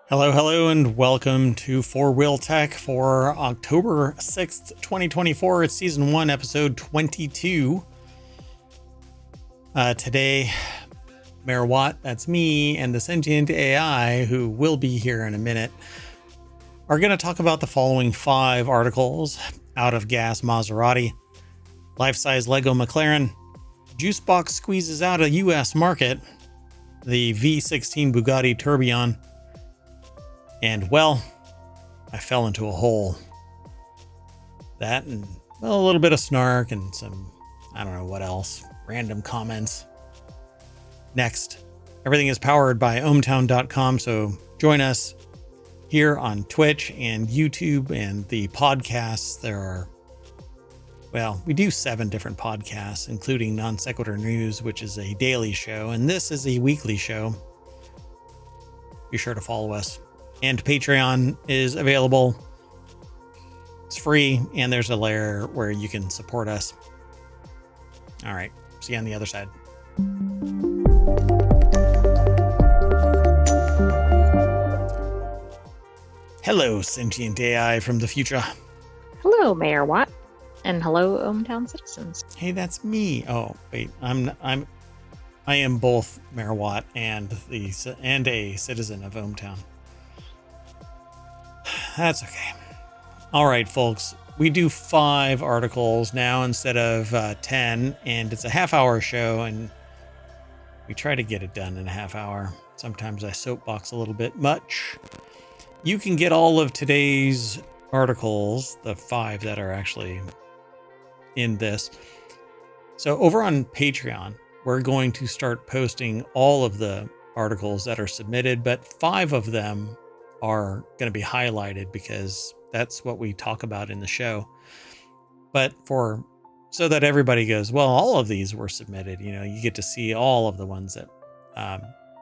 Hello, hello, and welcome to Four Wheel Tech for October 6th, 2024. It's Season 1, Episode 22. Today, Mayor Watt, that's me, and the sentient AI, who will be here in a minute, are going to talk about the following 5 articles out of Gas Maserati, life-size Lego McLaren, Juicebox squeezes out a U.S. market, the V16 Bugatti Tourbillon, and, well, I fell into a hole. That and, well, a little bit of snark and some, I don't know what else, random comments. Next, everything is powered by ohmtown.com, so join us here on Twitch and YouTube and the podcasts. There are, well, we do 7 different podcasts, including Non Sequitur News, which is a daily show, and this is a weekly show. Be sure to follow us. And Patreon is available. It's free, and there's a layer where you can support us. All right, see you on the other side. Hello, sentient AI from the future. Hello, Mayor Watt, and hello, Ohmtown citizens. Hey, that's me. Oh, wait, I am both Mayor Watt and a citizen of Ohmtown. That's okay. All right, folks, we do 5 articles now instead of 10, and it's a half-hour show, and we try to get it done in a half hour. Sometimes I soapbox a little bit much. You can get all of today's articles, the 5 that are actually in this. So over on Patreon, we're going to start posting all of the articles that are submitted, but 5 of them are going to be highlighted because that's what we talk about in the show. But so that everybody goes, well, all of these were submitted, you get to see all of the ones that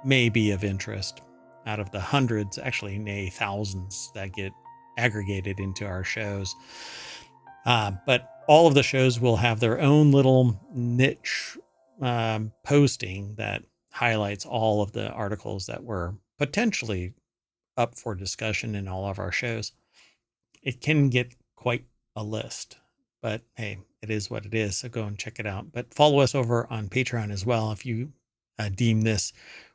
may be of interest out of the hundreds, actually, nay, thousands that get aggregated into our shows. But all of the shows will have their own little niche posting that highlights all of the articles that were potentially up for discussion in all of our shows. It can get quite a list, but hey, it is what it is. So go and check it out. But follow us over on Patreon as well. If you deem this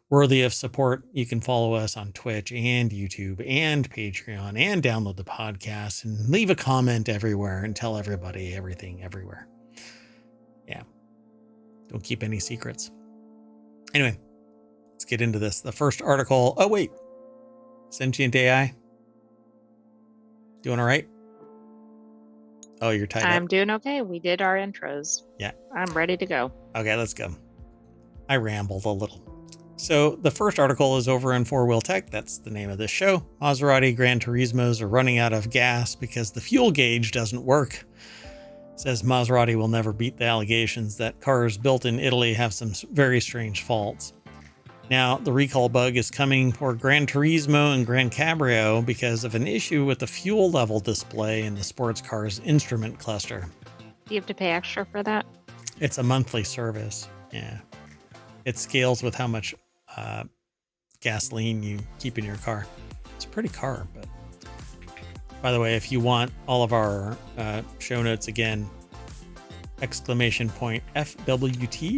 worthy of support, you can follow us on Twitch and YouTube and Patreon and download the podcast and leave a comment everywhere and tell everybody everything everywhere. Yeah. Don't keep any secrets. Anyway, let's get into this. The first article. Oh, wait. Sentient AI? Doing all right? Oh, you're tied up? I'm doing okay. We did our intros. Yeah. I'm ready to go. Okay, let's go. I rambled a little. So the first article is over on 4-Wheel Tech. That's the name of this show. Maserati Gran Turismos are running out of gas because the fuel gauge doesn't work. It says Maserati will never beat the allegations that cars built in Italy have some very strange faults. Now, the recall bug is coming for Gran Turismo and Gran Cabrio because of an issue with the fuel level display in the sports car's instrument cluster. Do you have to pay extra for that? It's a monthly service. Yeah. It scales with how much gasoline you keep in your car. It's a pretty car, but by the way, if you want all of our show notes again, !FWT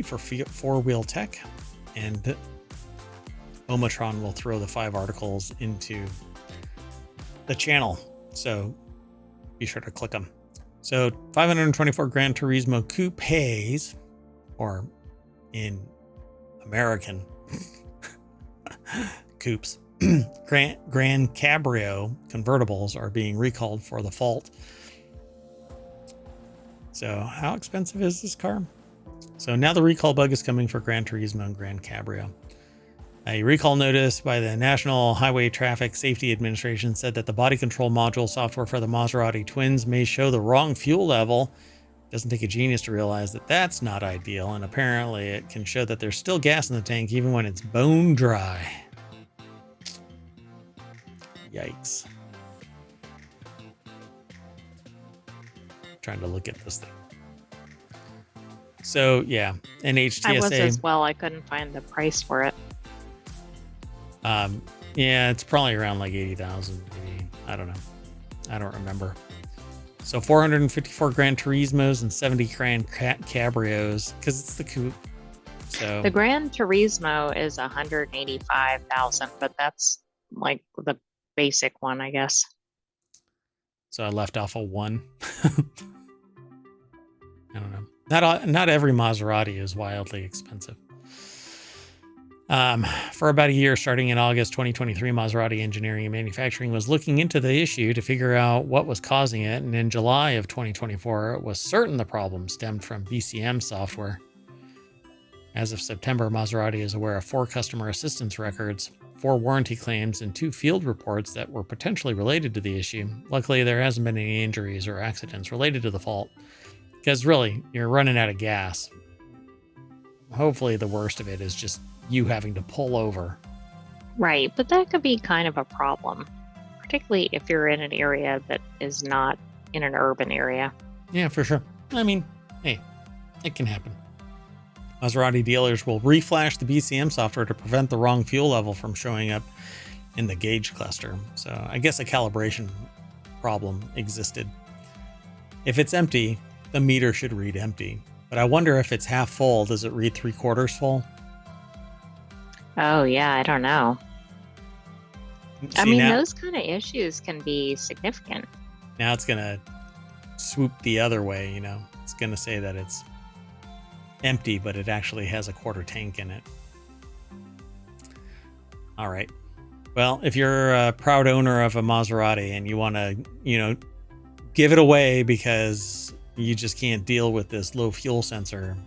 for 4-Wheel Tech, and Omatron will throw the 5 articles into the channel, so be sure to click them. So 524 Gran Turismo coupes, or in American coupes, Gran Cabrio convertibles are being recalled for the fault. So how expensive is this car? So now the recall bug is coming for Gran Turismo and Gran Cabrio. A recall notice by the National Highway Traffic Safety Administration said that the body control module software for the Maserati twins may show the wrong fuel level. It doesn't take a genius to realize that that's not ideal, and apparently it can show that there's still gas in the tank even when it's bone dry. Yikes. Trying to look at this thing. So yeah, NHTSA. I was as well. I couldn't find the price for it. Yeah, it's probably around like 80,000, maybe. I don't know. I don't remember. So 454 Gran Turismos and 70 Gran Cabrios because it's the coupe. So The Gran Turismo is 185,000, but that's like the basic one, I guess. I left off a one. I don't know. Not every Maserati is wildly expensive. For about a year, starting in August 2023, Maserati Engineering and Manufacturing was looking into the issue to figure out what was causing it. And in July of 2024, it was certain the problem stemmed from BCM software. As of September, Maserati is aware of 4 customer assistance records, 4 warranty claims, and 2 field reports that were potentially related to the issue. Luckily, there hasn't been any injuries or accidents related to the fault, because really, you're running out of gas. Hopefully, the worst of it is just you having to pull over. Right, but that could be kind of a problem, particularly if you're in an area that is not in an urban area. Yeah, for sure. I mean, hey, it can happen. Maserati dealers will reflash the BCM software to prevent the wrong fuel level from showing up in the gauge cluster. So I guess a calibration problem existed. If it's empty, the meter should read empty. But I wonder if it's half full, does it read 3/4 full? Oh, yeah, I don't know. See, now, those kind of issues can be significant. now it's going to swoop the other way, It's going to say that it's empty, but it actually has a 1/4 tank in it. All right. Well, if you're a proud owner of a Maserati and you want to, give it away because you just can't deal with this low fuel sensor,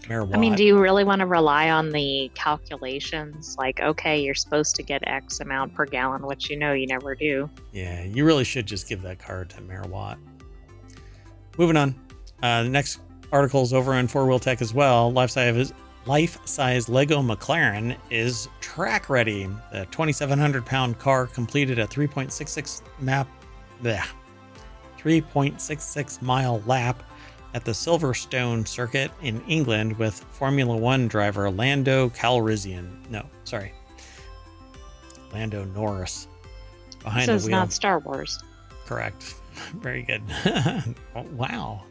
Marijuana. Do you really want to rely on the calculations? Like, okay, you're supposed to get X amount per gallon, which you never do. Yeah, you really should just give that card to Mariwatt. Moving on. The next article is over on 4-Wheel Tech as well. Life-size Lego McLaren is track ready. The 2,700-pound car completed a 3.66 mile lap at the Silverstone circuit in England with Formula One driver Lando Norris behind the wheel. So it's not Star Wars. Correct. Very good. Oh, wow.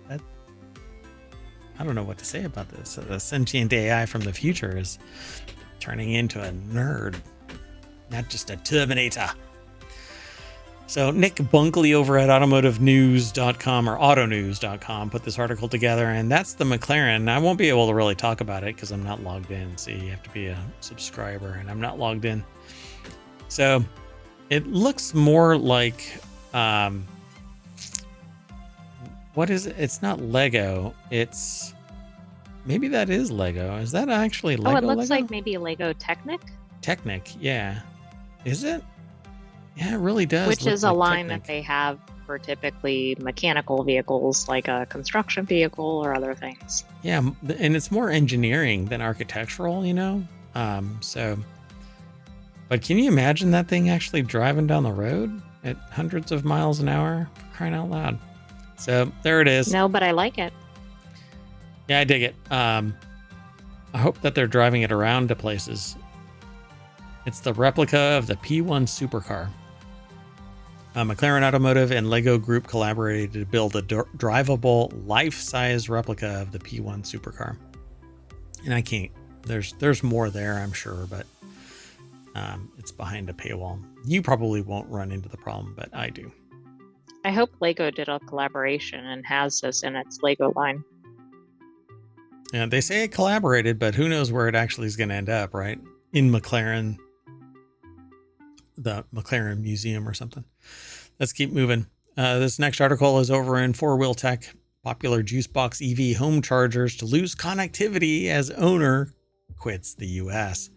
I don't know what to say about this. A sentient AI from the future is turning into a nerd, not just a Terminator. So Nick Bunkley over at automotivenews.com or autonews.com put this article together, and that's the McLaren. I won't be able to really talk about it because I'm not logged in. See, you have to be a subscriber, and I'm not logged in. So it looks more like, what is it? It's not Lego. It's, maybe that is Lego. Is that actually Lego? Oh, it looks like maybe a Lego Technic. Technic, yeah. Is it? Yeah, it really does. Which is a like line Technic. that they have for typically mechanical vehicles, like a construction vehicle or other things. Yeah, and it's more engineering than architectural, but can you imagine that thing actually driving down the road at hundreds of miles an hour? For crying out loud. So there it is. No, but I like it. Yeah, I dig it. I hope that they're driving it around to places. It's the replica of the P1 supercar. McLaren Automotive and Lego Group collaborated to build a drivable, life-size replica of the P1 supercar. And I can't. There's more there, I'm sure, but it's behind a paywall. You probably won't run into the problem, but I do. I hope Lego did a collaboration and has this in its Lego line. Yeah, they say it collaborated, but who knows where it actually is going to end up, right? In McLaren, the McLaren Museum or something. Let's keep moving. This next article is over in 4-Wheel Tech. Popular Juicebox EV home chargers to lose connectivity as owner quits the U.S.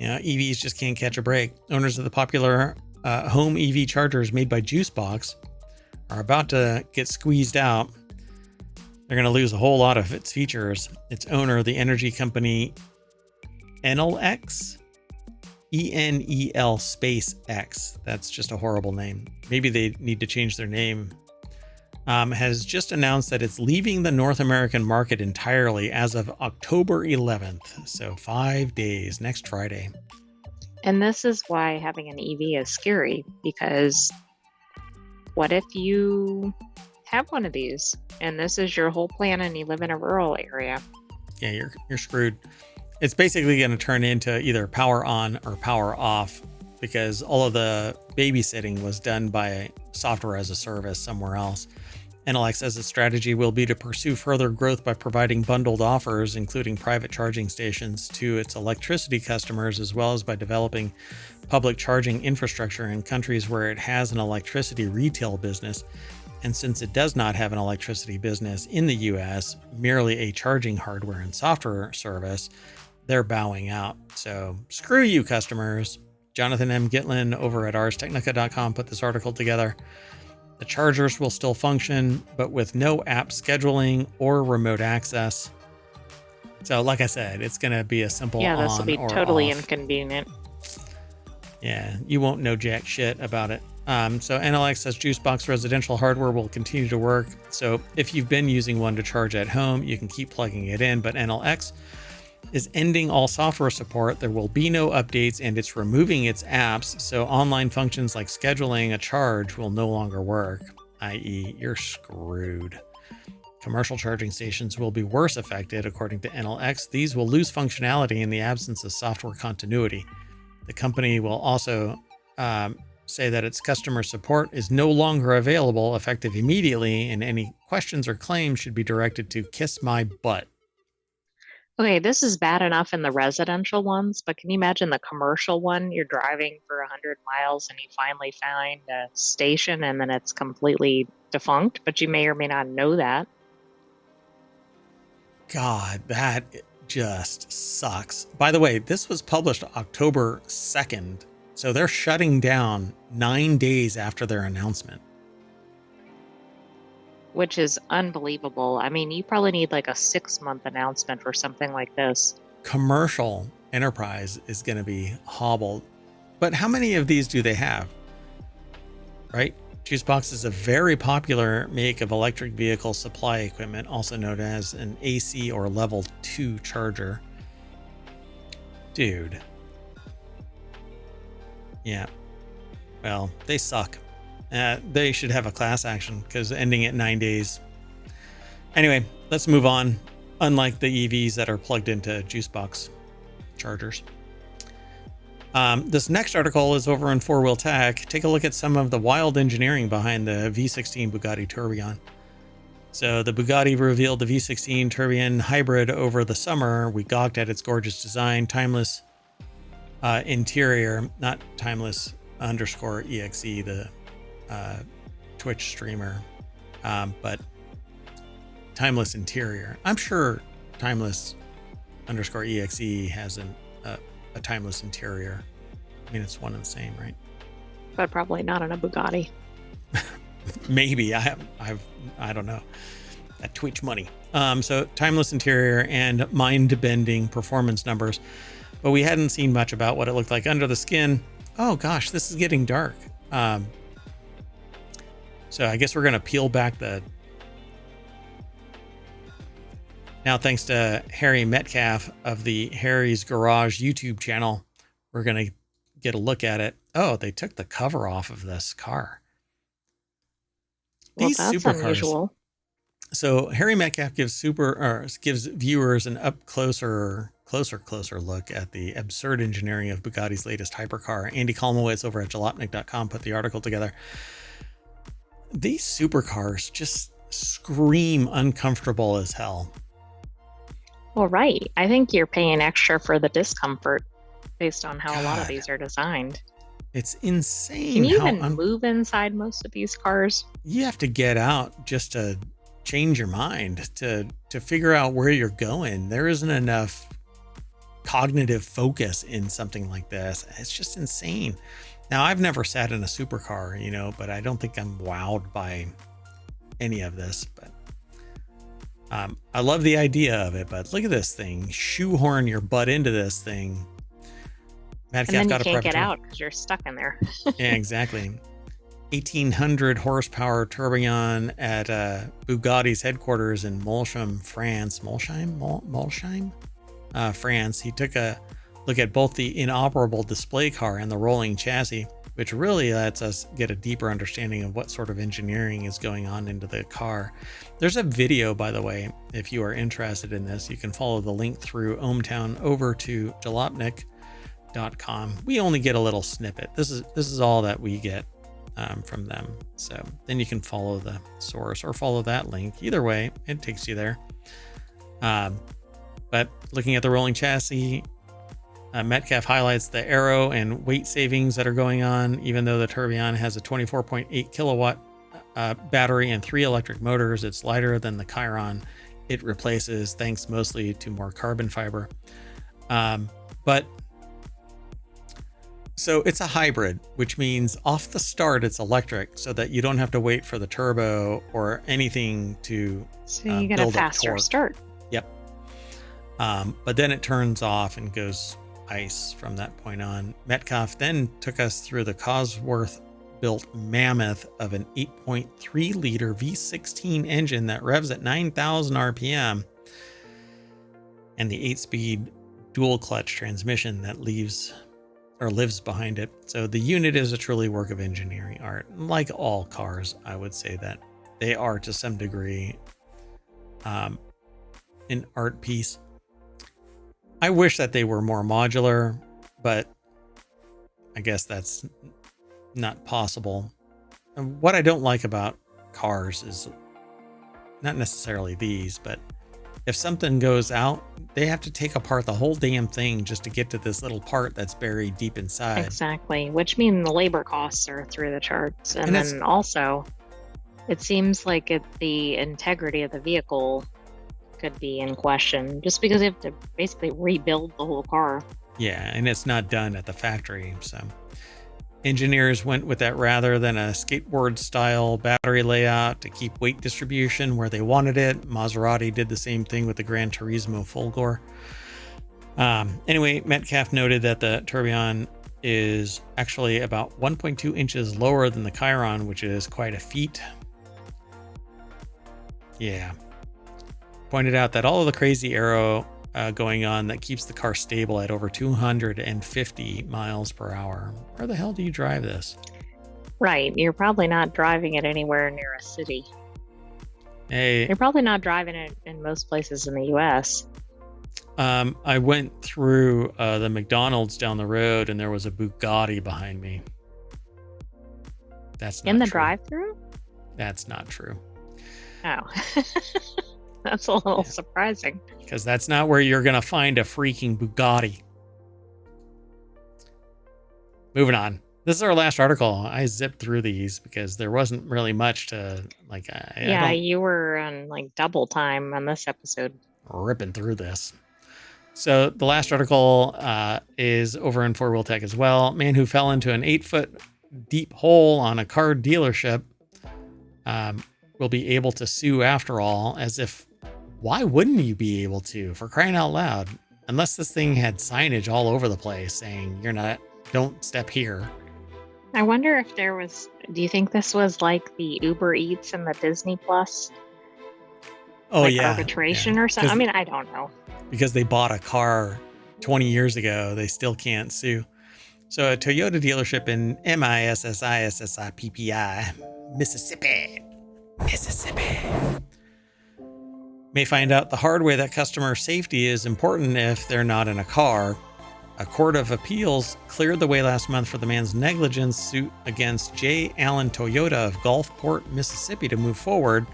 EVs just can't catch a break. Owners of the popular home EV chargers made by Juicebox are about to get squeezed out. They're going to lose a whole lot of its features. Its owner, the energy company Enel ENEL space X. That's just a horrible name. Maybe they need to change their name. Has just announced that it's leaving the North American market entirely as of October 11th. So 5 days, next Friday. And this is why having an EV is scary, because what if you have one of these and this is your whole plan and you live in a rural area? Yeah, you're screwed. It's basically going to turn into either power on or power off, because all of the babysitting was done by software as a service somewhere else. NLX says its strategy will be to pursue further growth by providing bundled offers, including private charging stations, to its electricity customers, as well as by developing public charging infrastructure in countries where it has an electricity retail business. And since it does not have an electricity business in the US, merely a charging hardware and software service, they're bowing out. So screw you, customers. Jonathan M. Gitlin over at arstechnica.com put this article together. The chargers will still function, but with no app scheduling or remote access. So like I said, it's going to be a simple Yeah, this will on be or totally off. inconvenient. Yeah, you won't know jack shit about it. So NLX says Juicebox residential hardware will continue to work. So if you've been using one to charge at home, you can keep plugging it in, but NLX is ending all software support. There will be no updates, and it's removing its apps, so online functions like scheduling a charge will no longer work, i.e. you're screwed. Commercial charging stations will be worse affected, according to NLX. These will lose functionality in the absence of software continuity. The company will also say that its customer support is no longer available, effective immediately, and any questions or claims should be directed to Kiss My Butt. Okay, this is bad enough in the residential ones, but can you imagine the commercial one? You're driving for 100 miles and you finally find a station and then it's completely defunct, but you may or may not know that. God, that just sucks. By the way, this was published October 2nd, so they're shutting down 9 days after their announcement. Which is unbelievable. I mean, you probably need like a 6-month announcement for something like this. Commercial enterprise is going to be hobbled. But how many of these do they have? Right? Juicebox is a very popular make of electric vehicle supply equipment, also known as an AC or level 2 charger. Dude. Yeah. Well, they suck. They should have a class action because ending at 9 days. Anyway, let's move on. Unlike the EVs that are plugged into Juicebox chargers. This next article is over in 4 Wheel Tech. Take a look at some of the wild engineering behind the V16 Bugatti Tourbillon. So the Bugatti revealed the V16 Tourbillon hybrid over the summer. We gawked at its gorgeous design, timeless interior, not timeless _exe, the Twitch streamer, but timeless interior. I'm sure timeless _exe has a timeless interior. I mean, it's one and the same, right? But probably not in a Bugatti. Maybe I don't know. That Twitch money. So timeless interior and mind-bending performance numbers, but we hadn't seen much about what it looked like under the skin. Oh gosh, this is getting dark. So I guess we're going to peel back the... Now, thanks to Harry Metcalf of the Harry's Garage YouTube channel, we're going to get a look at it. Oh, they took the cover off of this car. Well, that's unusual. So Harry Metcalf gives viewers an up closer look at the absurd engineering of Bugatti's latest hypercar. Andy Kalmowitz over at jalopnik.com put the article together. These supercars just scream uncomfortable as hell. Well, right. I think you're paying extra for the discomfort based on how a lot of these are designed. It's insane. Can you even move inside most of these cars? You have to get out just to change your mind, to figure out where you're going. There isn't enough cognitive focus in something like this. It's just insane. Now, I've never sat in a supercar, but I don't think I'm wowed by any of this. But I love the idea of it. But look at this thing. Shoehorn your butt into this thing. Metcalf and then got you can't get out because you're stuck in there. Yeah, exactly. 1,800 horsepower tourbillon at Bugatti's headquarters in Molsheim, France. Molsheim? France. He took a look at both the inoperable display car and the rolling chassis, which really lets us get a deeper understanding of what sort of engineering is going on into the car. There's a video, by the way, if you are interested in this. You can follow the link through ohmTown over to jalopnik.com. We only get a little snippet. This is all that we get from them. So then you can follow the source or follow that link. Either way, it takes you there. But looking at the rolling chassis, Metcalf highlights the aero and weight savings that are going on. Even though the Tourbillon has a 24.8 kilowatt battery and 3 electric motors, it's lighter than the Chiron it replaces, thanks mostly to more carbon fiber. But so it's a hybrid, which means off the start it's electric, so that you don't have to wait for the turbo or anything to So you get a build up faster torque. start. Yep. But then it turns off and goes ice from that point on. Metcalf then took us through the Cosworth built mammoth of an 8.3 liter V16 engine that revs at 9,000 RPM and the 8-speed dual clutch transmission that lives behind it. So the unit is a truly work of engineering art. Like all cars, I would say that they are to some degree an art piece. I wish that they were more modular, but I guess that's not possible. And what I don't like about cars is not necessarily these, but if something goes out, they have to take apart the whole damn thing just to get to this little part that's buried deep inside. Exactly, which means the labor costs are through the charts. And then also, it seems like the integrity of the vehicle could be in question just because they have to basically rebuild the whole car. Yeah, and it's not done at the factory. So engineers went with that rather than a skateboard style battery layout to keep weight distribution where they wanted it. Maserati did the same thing with the Gran Turismo Folgore. Anyway, Metcalf noted that the Tourbillon is actually about 1.2 inches lower than the Chiron, which is quite a feat. Yeah. Pointed out that all of the crazy aero going on that keeps the car stable at over 250 miles per hour. Where the hell do you drive this? Right, you're probably not driving it anywhere near a city. Hey, You're probably not driving it in most places in the US. I went through the McDonald's down the road and there was a Bugatti behind me. That's not In the true. drive-through? That's not true. Oh. That's a little surprising. Because that's not where you're going to find a freaking Bugatti. Moving on. This is our last article. I zipped through these because there wasn't really much to like. You were on like double time on this episode. Ripping through this. So the last article is over in 4 Wheel Tech as well. Man who fell into an 8-foot deep hole on a car dealership will be able to sue after all, as if, why wouldn't you be able to, for crying out loud? Unless this thing had signage all over the place saying, don't step here. I wonder if there was, do you think this was like the Uber Eats and the Disney Plus? Oh, like yeah. arbitration or something? I mean, I don't know. Because they bought a car 20 years ago, they still can't sue. So a Toyota dealership in Mississippi, may find out the hard way that customer safety is important if they're not in a car. A court of appeals cleared the way last month for the man's negligence suit against J. Allen Toyota of Gulfport, Mississippi to move forward.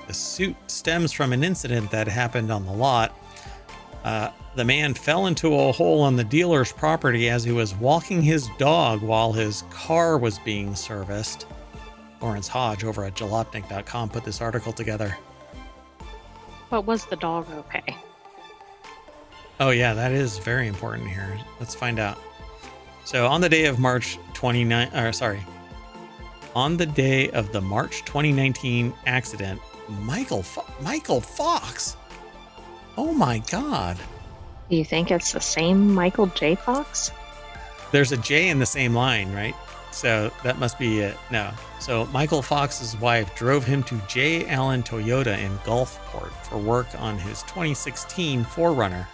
The suit stems from an incident that happened on the lot. The man fell into a hole on the dealer's property as he was walking his dog while his car was being serviced. Lawrence Hodge over at jalopnik.com put this article together. But was the dog okay? Oh yeah, that is very important here. Let's find out. So on the day of the March 2019 accident, Michael Fox. Oh my God. Do you think it's the same Michael J. Fox? There's a J in the same line, right? So that must be it. No. So Michael Fox's wife drove him to J. Allen Toyota in Gulfport for work on his 2016 4Runner.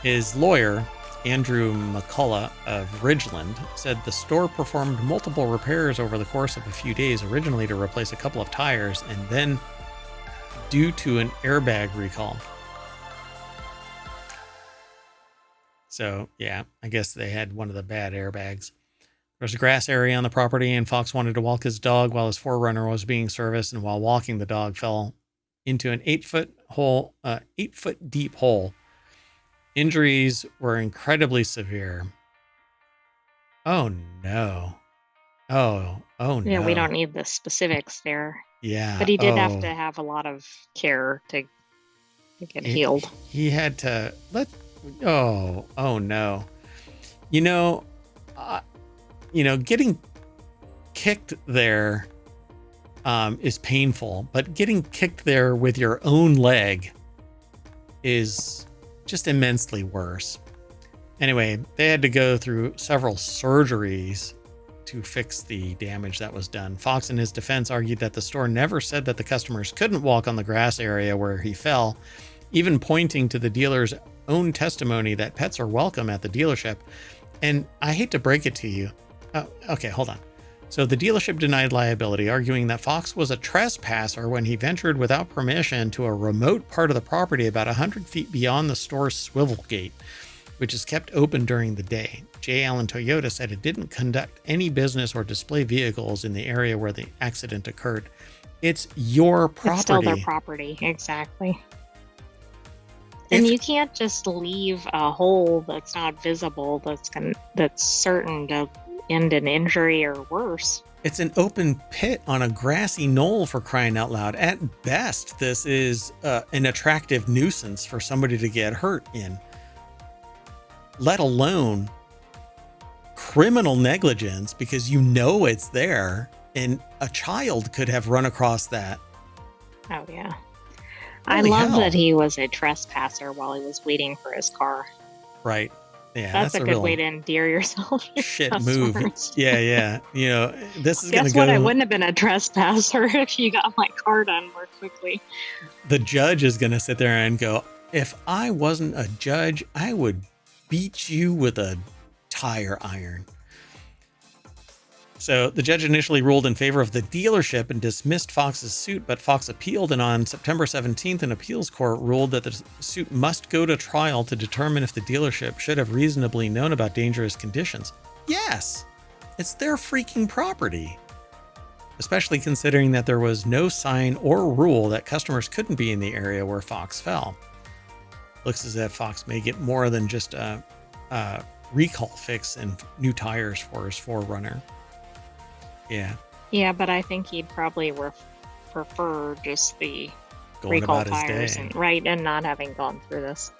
His lawyer, Andrew McCullough of Ridgeland, said the store performed multiple repairs over the course of a few days, originally to replace a couple of tires and then due to an airbag recall. So, yeah, I guess they had one of the bad airbags. There was a grass area on the property, and Fox wanted to walk his dog while his 4Runner was being serviced, and while walking, the dog fell into an 8-foot deep hole. Injuries were incredibly severe. Oh no. Oh no. Yeah, we don't need the specifics there. Yeah. But he did have to have a lot of care to get healed. He had to oh no. Getting kicked there is painful, but getting kicked there with your own leg is just immensely worse. Anyway, they had to go through several surgeries to fix the damage that was done. Fox, in his defense, argued that the store never said that the customers couldn't walk on the grass area where he fell, even pointing to the dealer's own testimony that pets are welcome at the dealership. And I hate to break it to you. Okay, hold on. So the dealership denied liability, arguing that Fox was a trespasser when he ventured without permission to a remote part of the property about 100 feet beyond the store's swivel gate, which is kept open during the day. J. Allen Toyota said it didn't conduct any business or display vehicles in the area where the accident occurred. It's your property. It's still their property, exactly. And you can't just leave a hole that's not visible, that's certain to end in injury or worse. It's an open pit on a grassy knoll, for crying out loud. At best, this is an attractive nuisance for somebody to get hurt in, let alone criminal negligence, because it's there and a child could have run across that. Oh, yeah. Holy I love hell. that he was a trespasser while he was waiting for his car. Right. Yeah, that's a good way to endear yourself. Shit move. Yeah. This is going to go. Guess what? I wouldn't have been a trespasser if you got my car done more quickly. The judge is going to sit there and go, if I wasn't a judge, I would beat you with a tire iron. So the judge initially ruled in favor of the dealership and dismissed Fox's suit, but Fox appealed, and on September 17th, an appeals court ruled that the suit must go to trial to determine if the dealership should have reasonably known about dangerous conditions. Yes, it's their freaking property. Especially considering that there was no sign or rule that customers couldn't be in the area where Fox fell. Looks as if Fox may get more than just a recall fix and new tires for his 4Runner. Yeah, but I think he'd probably prefer just the going recall about tires his day. and not having gone through this.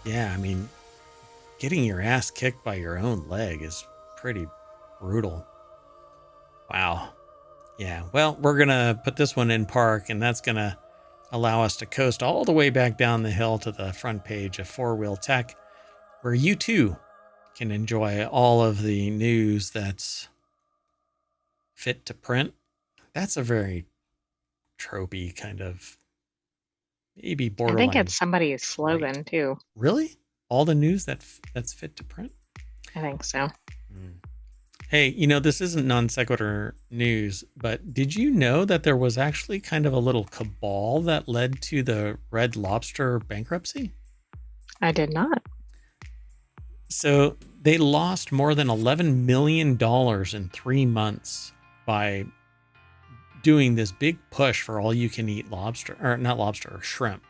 Yeah, I mean, getting your ass kicked by your own leg is pretty brutal. Wow. Yeah, well, we're going to put this one in park, and that's going to allow us to coast all the way back down the hill to the front page of 4-Wheel Tech, where you too can enjoy all of the news that's fit to print. That's a very tropey kind of, maybe borderline. I think it's somebody's slogan too. Really? All the news that's fit to print? I think so. Hey, this isn't non sequitur news, but did you know that there was actually kind of a little cabal that led to the Red Lobster bankruptcy? I did not. So they lost more than $11 million in 3 months by doing this big push for all you can eat lobster, or not lobster, or shrimp.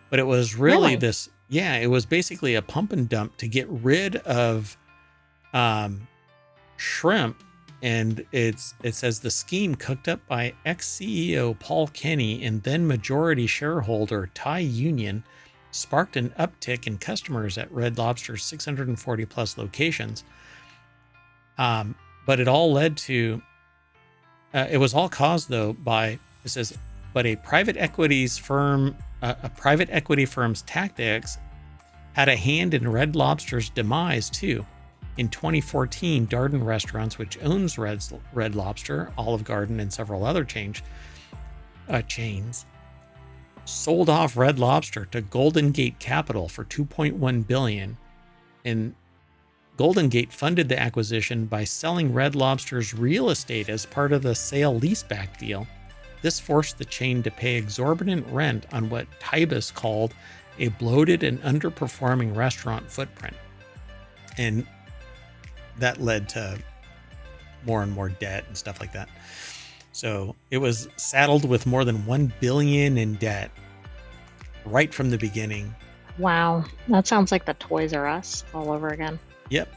But it was really this, it was basically a pump and dump to get rid of shrimp. And it says the scheme, cooked up by ex-CEO Paul Kenny and then majority shareholder Thai Union, sparked an uptick in customers at Red Lobster's 640 plus locations. But it all led to, it was all caused though by, it says, but a private equity firm's tactics had a hand in Red Lobster's demise too. In 2014, Darden Restaurants, which owns Red Lobster, Olive Garden, and several other chains, sold off Red Lobster to Golden Gate Capital for $2.1 billion. And Golden Gate funded the acquisition by selling Red Lobster's real estate as part of the sale-leaseback deal. This forced the chain to pay exorbitant rent on what Tibus called a bloated and underperforming restaurant footprint. And that led to more and more debt and stuff like that. So it was saddled with more than $1 billion in debt right from the beginning. Wow. That sounds like the Toys R Us all over again. Yep.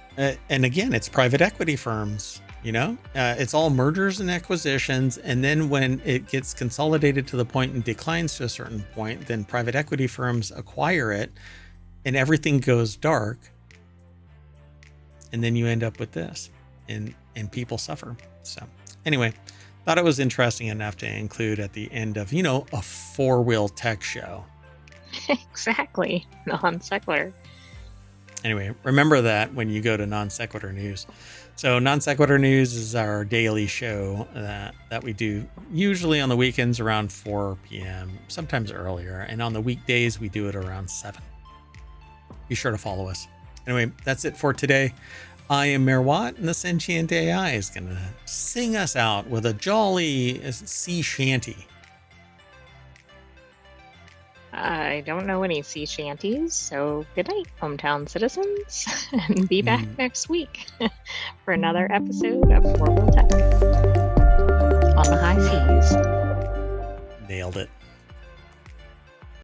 And again, it's private equity firms, it's all mergers and acquisitions. And then when it gets consolidated to the point and declines to a certain point, then private equity firms acquire it and everything goes dark. And then you end up with this and people suffer. So anyway, thought it was interesting enough to include at the end of, a four-wheel tech show. Exactly. Non sequitur. Anyway, remember that when you go to Non Sequitur News. So Non Sequitur News is our daily show that we do usually on the weekends around 4 p.m., sometimes earlier. And on the weekdays, we do it around 7. Be sure to follow us. Anyway, that's it for today. I am Mayor Watt, and the sentient AI is going to sing us out with a jolly sea shanty. I don't know any sea shanties, so good night, hometown citizens, and be back next week for another episode of Four Wheel Tech on the high seas. Nailed it.